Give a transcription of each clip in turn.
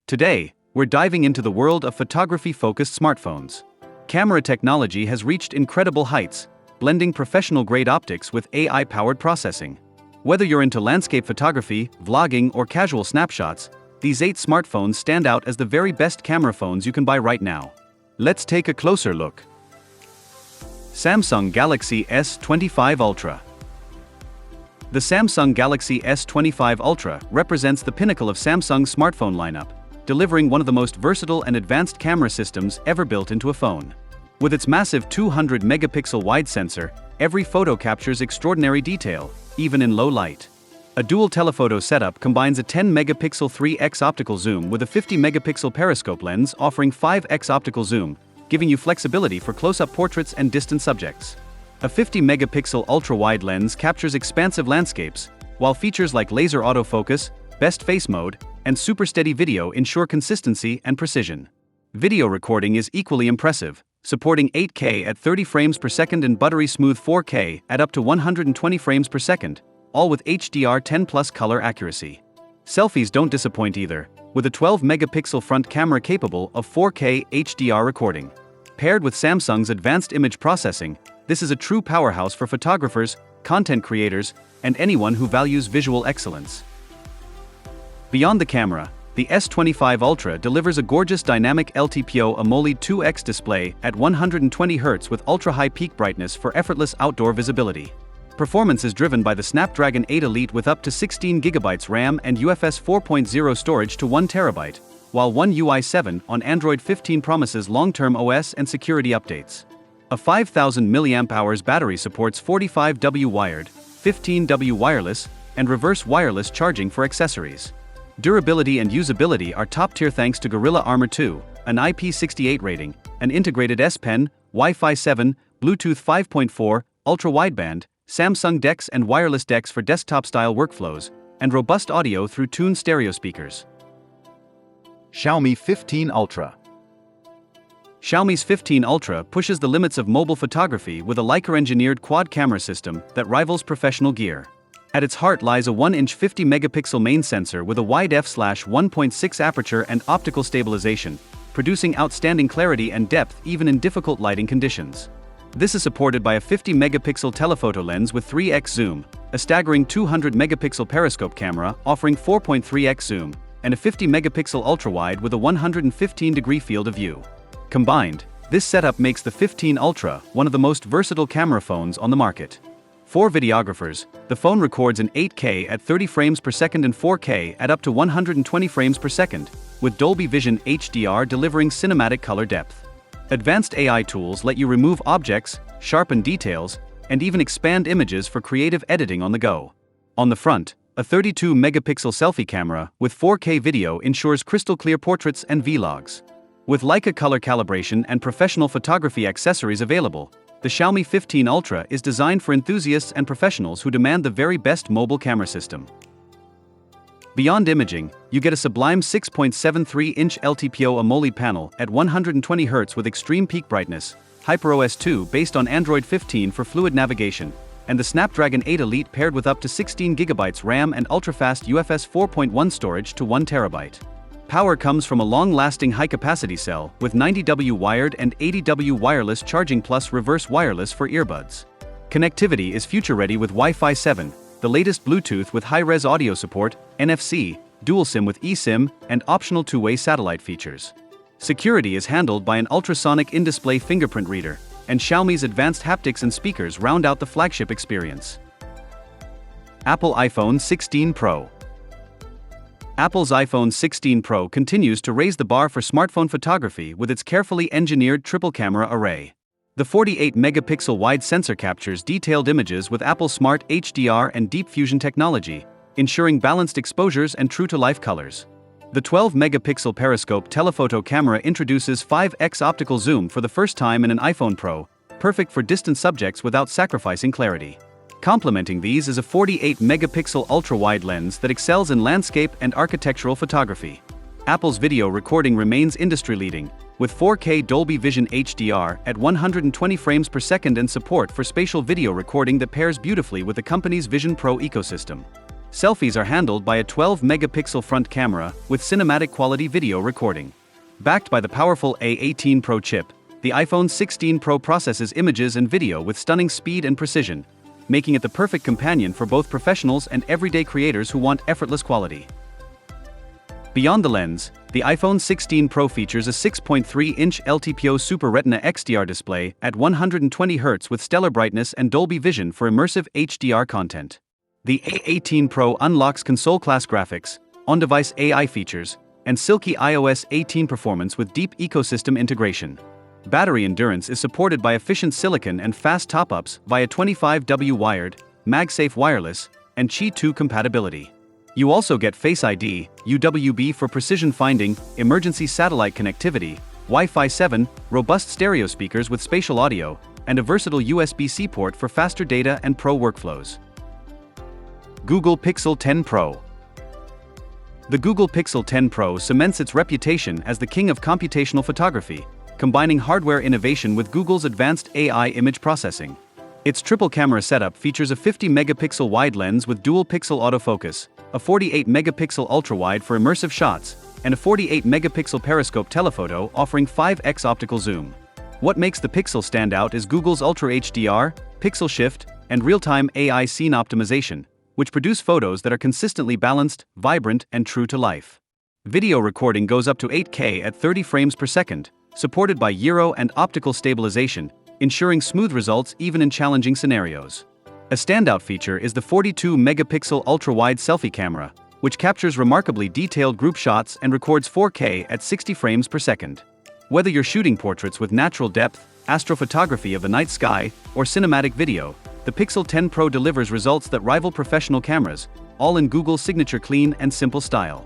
Today, we're diving into the world of photography-focused smartphones. Camera technology has reached incredible heights, blending professional-grade optics with AI-powered processing. Whether you're into landscape photography, vlogging, or casual snapshots, these 8 smartphones stand out as the very best camera phones you can buy right now. Let's take a closer look. Samsung Galaxy S25 Ultra. The Samsung Galaxy S25 Ultra represents the pinnacle of Samsung's smartphone lineup, delivering one of the most versatile and advanced camera systems ever built into a phone. With its massive 200-megapixel wide sensor, every photo captures extraordinary detail, even in low light. A dual telephoto setup combines a 10-megapixel 3x optical zoom with a 50-megapixel periscope lens offering 5x optical zoom, giving you flexibility for close-up portraits and distant subjects. A 50-megapixel ultra-wide lens captures expansive landscapes, while features like laser autofocus, best face mode, and super steady video ensure consistency and precision. Video recording is equally impressive, supporting 8K at 30 frames per second and buttery-smooth 4K at up to 120 frames per second, all with HDR10+ color accuracy. Selfies don't disappoint either, with a 12-megapixel front camera capable of 4K HDR recording. Paired with Samsung's advanced image processing, this is a true powerhouse for photographers, content creators, and anyone who values visual excellence. Beyond the camera, the S25 Ultra delivers a gorgeous dynamic LTPO AMOLED 2X display at 120Hz with ultra-high peak brightness for effortless outdoor visibility. Performance is driven by the Snapdragon 8 Elite with up to 16GB RAM and UFS 4.0 storage to 1TB, while One UI 7 on Android 15 promises long-term OS and security updates. A 5000 mAh battery supports 45W wired, 15W wireless, and reverse wireless charging for accessories. Durability and usability are top-tier thanks to Gorilla Armor 2, an IP68 rating, an integrated S Pen, Wi-Fi 7, Bluetooth 5.4, ultra-wideband, Samsung DeX and wireless DeX for desktop-style workflows, and robust audio through tuned stereo speakers. Xiaomi 15 Ultra. Xiaomi's 15 Ultra pushes the limits of mobile photography with a Leica-engineered quad camera system that rivals professional gear. At its heart lies a 1-inch 50-megapixel main sensor with a wide f/1.6 aperture and optical stabilization, producing outstanding clarity and depth even in difficult lighting conditions. This is supported by a 50-megapixel telephoto lens with 3x zoom, a staggering 200-megapixel periscope camera offering 4.3x zoom, and a 50-megapixel ultrawide with a 115-degree field of view. Combined, this setup makes the 15 Ultra one of the most versatile camera phones on the market. For videographers, the phone records in 8K at 30 frames per second and 4K at up to 120 frames per second, with Dolby Vision HDR delivering cinematic color depth. Advanced AI tools let you remove objects, sharpen details, and even expand images for creative editing on the go. On the front, a 32-megapixel selfie camera with 4K video ensures crystal-clear portraits and vlogs. With Leica color calibration and professional photography accessories available, the Xiaomi 15 Ultra is designed for enthusiasts and professionals who demand the very best mobile camera system. Beyond imaging, you get a sublime 6.73-inch LTPO AMOLED panel at 120Hz with extreme peak brightness, HyperOS 2 based on Android 15 for fluid navigation, and the Snapdragon 8 Elite paired with up to 16GB RAM and ultra-fast UFS 4.1 storage to 1TB. Power comes from a long-lasting high-capacity cell with 90W wired and 80W wireless charging plus reverse wireless for earbuds. Connectivity is future-ready with Wi-Fi 7, the latest Bluetooth with high-res audio support, NFC, dual SIM with eSIM, and optional two-way satellite features. Security is handled by an ultrasonic in-display fingerprint reader, and Xiaomi's advanced haptics and speakers round out the flagship experience. Apple iPhone 16 Pro. Apple's iPhone 16 Pro continues to raise the bar for smartphone photography with its carefully engineered triple-camera array. The 48-megapixel wide sensor captures detailed images with Apple's smart HDR and deep fusion technology, ensuring balanced exposures and true-to-life colors. The 12-megapixel periscope telephoto camera introduces 5x optical zoom for the first time in an iPhone Pro, perfect for distant subjects without sacrificing clarity. Complementing these is a 48-megapixel ultra-wide lens that excels in landscape and architectural photography. Apple's video recording remains industry-leading, with 4K Dolby Vision HDR at 120 frames per second and support for spatial video recording that pairs beautifully with the company's Vision Pro ecosystem. Selfies are handled by a 12-megapixel front camera with cinematic quality video recording. Backed by the powerful A18 Pro chip, the iPhone 16 Pro processes images and video with stunning speed and precision, making it the perfect companion for both professionals and everyday creators who want effortless quality. Beyond the lens, the iPhone 16 Pro features a 6.3-inch LTPO Super Retina XDR display at 120Hz with stellar brightness and Dolby Vision for immersive HDR content. The A18 Pro unlocks console-class graphics, on-device AI features, and silky iOS 18 performance with deep ecosystem integration. Battery endurance is supported by efficient silicon and fast top-ups via 25W wired, MagSafe wireless, and Qi 2 compatibility. You also get Face ID, UWB for precision finding, emergency satellite connectivity, Wi-Fi 7, robust stereo speakers with spatial audio, and a versatile USB-C port for faster data and pro workflows. Google Pixel 10 Pro. The Google Pixel 10 Pro cements its reputation as the king of computational photography, combining hardware innovation with Google's advanced AI image processing. Its triple-camera setup features a 50-megapixel wide lens with dual-pixel autofocus, a 48-megapixel ultra-wide for immersive shots, and a 48-megapixel periscope telephoto offering 5x optical zoom. What makes the Pixel stand out is Google's Ultra HDR, Pixel Shift, and real-time AI scene optimization, which produce photos that are consistently balanced, vibrant, and true to life. Video recording goes up to 8K at 30 frames per second, supported by gyro and optical stabilization, ensuring smooth results even in challenging scenarios. A standout feature is the 42-megapixel ultra-wide selfie camera, which captures remarkably detailed group shots and records 4K at 60 frames per second. Whether you're shooting portraits with natural depth, astrophotography of the night sky, or cinematic video, the Pixel 10 Pro delivers results that rival professional cameras, all in Google's signature clean and simple style.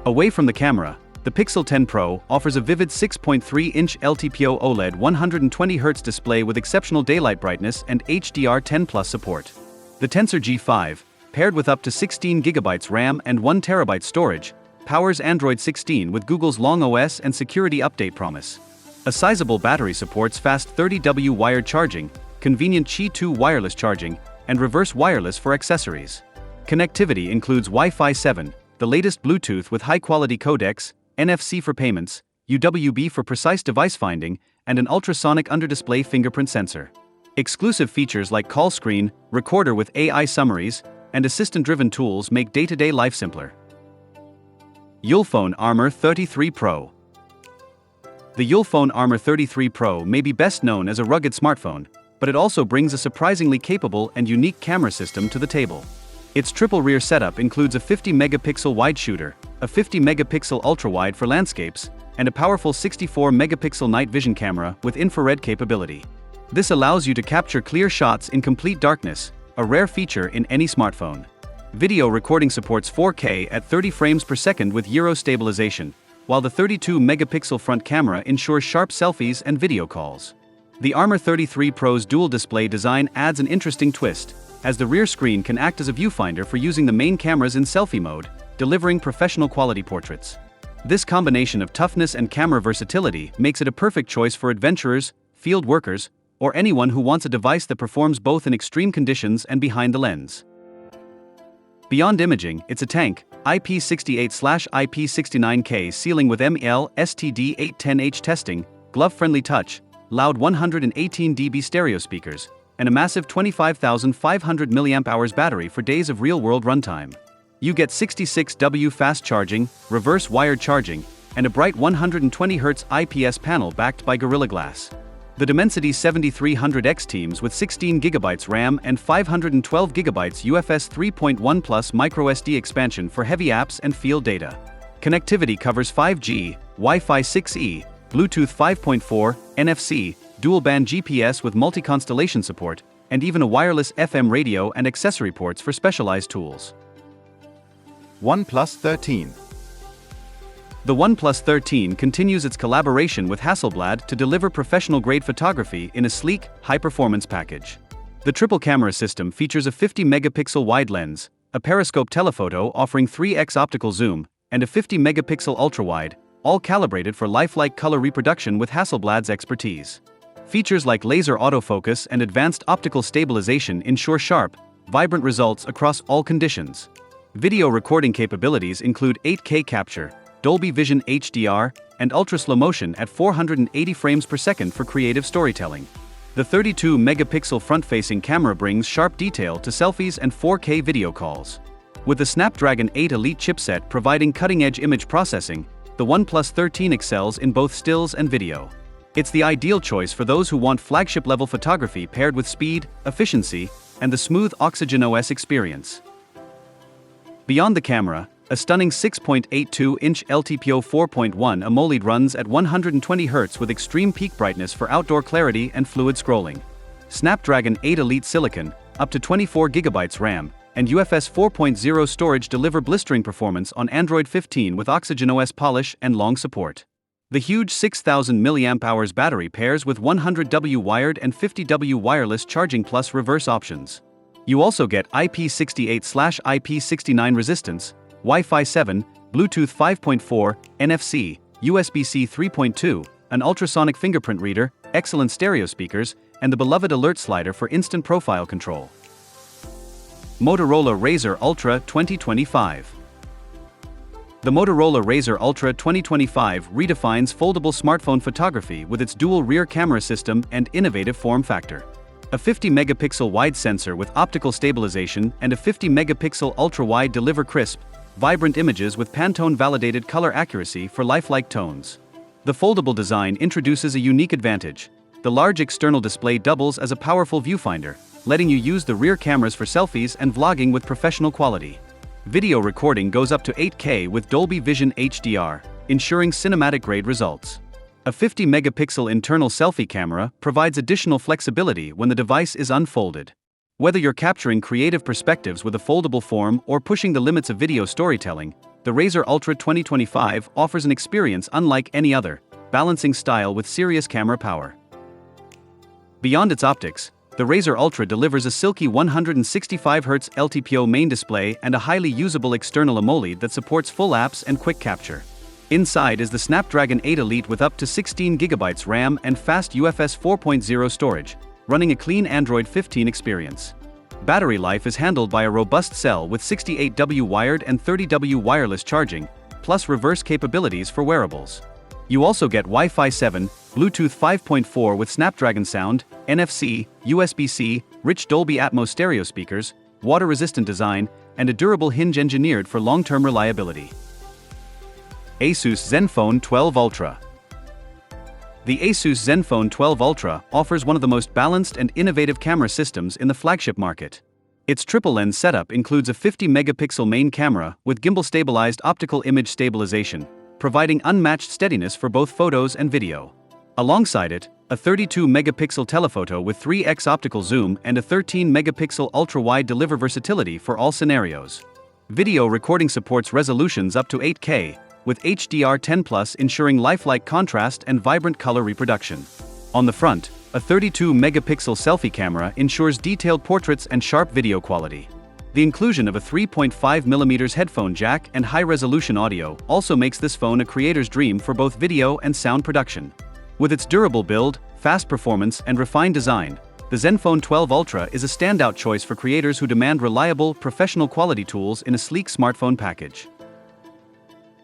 Away from the camera, the Pixel 10 Pro offers a vivid 6.3-inch LTPO OLED 120Hz display with exceptional daylight brightness and HDR10+ support. The Tensor G5, paired with up to 16GB RAM and 1TB storage, powers Android 16 with Google's Long OS and security update promise. A sizable battery supports fast 30W wired charging, convenient Qi 2 wireless charging, and reverse wireless for accessories. Connectivity includes Wi-Fi 7, the latest Bluetooth with high-quality codecs, NFC for payments, UWB for precise device finding, and an ultrasonic under-display fingerprint sensor. Exclusive features like call screen, recorder with AI summaries, and assistant-driven tools make day-to-day life simpler. Ulefone Armor 33 Pro. The Ulefone Armor 33 Pro may be best known as a rugged smartphone, but it also brings a surprisingly capable and unique camera system to the table. Its triple rear setup includes a 50-megapixel wide shooter, a 50-megapixel ultra-wide for landscapes, and a powerful 64-megapixel night vision camera with infrared capability. This allows you to capture clear shots in complete darkness, a rare feature in any smartphone. Video recording supports 4K at 30 frames per second with gyro stabilization, while the 32-megapixel front camera ensures sharp selfies and video calls. The Armor 33 Pro's dual display design adds an interesting twist, as the rear screen can act as a viewfinder for using the main cameras in selfie mode, delivering professional quality portraits. This combination of toughness and camera versatility makes it a perfect choice for adventurers, field workers, or anyone who wants a device that performs both in extreme conditions and behind the lens. Beyond imaging, it's a tank, IP68/IP69K sealing with MEL STD810H testing, glove-friendly touch, loud 118 dB stereo speakers, and a massive 25,500 mAh battery for days of real-world runtime. You get 66W fast charging, reverse wired charging, and a bright 120Hz IPS panel backed by Gorilla Glass. The Dimensity 7300X teams with 16GB RAM and 512GB UFS 3.1 Plus microSD expansion for heavy apps and field data. Connectivity covers 5G, Wi-Fi 6E, Bluetooth 5.4, NFC, dual-band GPS with multi-constellation support, and even a wireless FM radio and accessory ports for specialized tools. OnePlus 13. The OnePlus 13 continues its collaboration with Hasselblad to deliver professional-grade photography in a sleek, high-performance package. The triple-camera system features a 50-megapixel wide lens, a periscope telephoto offering 3x optical zoom, and a 50-megapixel ultra-wide, all calibrated for lifelike color reproduction with Hasselblad's expertise. Features like laser autofocus and advanced optical stabilization ensure sharp, vibrant results across all conditions. Video recording capabilities include 8K capture, Dolby Vision HDR, and ultra slow motion at 480 frames per second for creative storytelling. The 32-megapixel front-facing camera brings sharp detail to selfies and 4K video calls. With the Snapdragon 8 Elite chipset providing cutting-edge image processing, the OnePlus 13 excels in both stills and video. It's the ideal choice for those who want flagship-level photography paired with speed, efficiency, and the smooth Oxygen OS experience. Beyond the camera, a stunning 6.82-inch LTPO 4.1 AMOLED runs at 120 Hz with extreme peak brightness for outdoor clarity and fluid scrolling. Snapdragon 8 Elite Silicon, up to 24 GB RAM, and UFS 4.0 storage deliver blistering performance on Android 15 with Oxygen OS polish and long support. The huge 6000 mAh battery pairs with 100W wired and 50W wireless charging plus reverse options. You also get IP68/IP69 resistance, Wi-Fi 7, Bluetooth 5.4, NFC, USB-C 3.2, an ultrasonic fingerprint reader, excellent stereo speakers, and the beloved alert slider for instant profile control. Motorola Razr Ultra 2025. The Motorola Razr Ultra 2025 redefines foldable smartphone photography with its dual rear camera system and innovative form factor. A 50-megapixel wide sensor with optical stabilization and a 50-megapixel ultra-wide deliver crisp, vibrant images with Pantone-validated color accuracy for lifelike tones. The foldable design introduces a unique advantage. The large external display doubles as a powerful viewfinder, letting you use the rear cameras for selfies and vlogging with professional quality. Video recording goes up to 8K with Dolby Vision HDR, ensuring cinematic-grade results. A 50-megapixel internal selfie camera provides additional flexibility when the device is unfolded. Whether you're capturing creative perspectives with a foldable form or pushing the limits of video storytelling, the Razr Ultra 2025 offers an experience unlike any other, balancing style with serious camera power. Beyond its optics, the Razr Ultra delivers a silky 165Hz LTPO main display and a highly usable external AMOLED that supports full apps and quick capture. Inside is the Snapdragon 8 Elite with up to 16GB RAM and fast UFS 4.0 storage, running a clean Android 15 experience. Battery life is handled by a robust cell with 68W wired and 30W wireless charging, plus reverse capabilities for wearables. You also get Wi-Fi 7, Bluetooth 5.4 with Snapdragon sound, NFC, USB-C, rich Dolby Atmos stereo speakers, water-resistant design, and a durable hinge engineered for long-term reliability. Asus Zenfone 12 Ultra. The Asus Zenfone 12 Ultra offers one of the most balanced and innovative camera systems in the flagship market. Its triple-lens setup includes a 50-megapixel main camera with gimbal-stabilized optical image stabilization, providing unmatched steadiness for both photos and video. Alongside it, a 32-megapixel telephoto with 3x optical zoom and a 13-megapixel ultra-wide deliver versatility for all scenarios. Video recording supports resolutions up to 8K, with HDR10+ ensuring lifelike contrast and vibrant color reproduction. On the front, a 32-megapixel selfie camera ensures detailed portraits and sharp video quality. The inclusion of a 3.5mm headphone jack and high-resolution audio also makes this phone a creator's dream for both video and sound production. With its durable build, fast performance, and refined design, the Zenfone 12 Ultra is a standout choice for creators who demand reliable, professional-quality tools in a sleek smartphone package.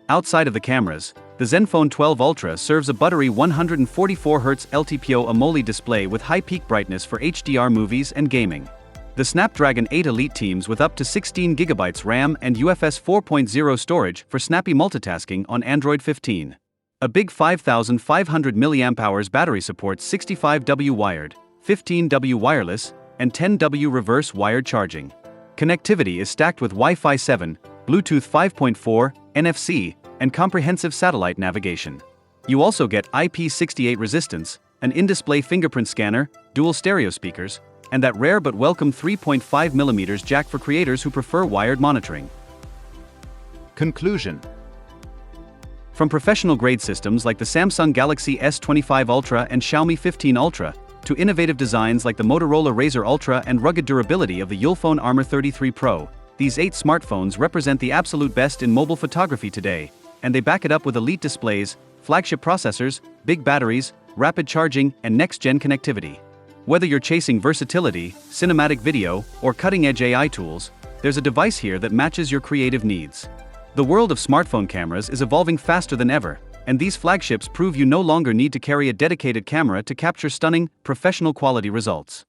Outside of the cameras, the Zenfone 12 Ultra serves a buttery 144Hz LTPO AMOLED display with high peak brightness for HDR movies and gaming. The Snapdragon 8 Elite teams with up to 16GB RAM and UFS 4.0 storage for snappy multitasking on Android 15. A big 5500 mAh battery supports 65W wired, 15W wireless, and 10W reverse wired charging. Connectivity is stacked with Wi-Fi 7, Bluetooth 5.4, NFC, and comprehensive satellite navigation. You also get IP68 resistance, an in-display fingerprint scanner, dual stereo speakers, and that rare but welcome 3.5mm jack for creators who prefer wired monitoring. Conclusion. From professional-grade systems like the Samsung Galaxy S25 Ultra and Xiaomi 15 Ultra, to innovative designs like the Motorola Razr Ultra and rugged durability of the Ulefone Armor 33 Pro, these 8 smartphones represent the absolute best in mobile photography today, and they back it up with elite displays, flagship processors, big batteries, rapid charging, and next-gen connectivity. Whether you're chasing versatility, cinematic video, or cutting-edge AI tools, there's a device here that matches your creative needs. The world of smartphone cameras is evolving faster than ever, and these flagships prove you no longer need to carry a dedicated camera to capture stunning, professional quality results.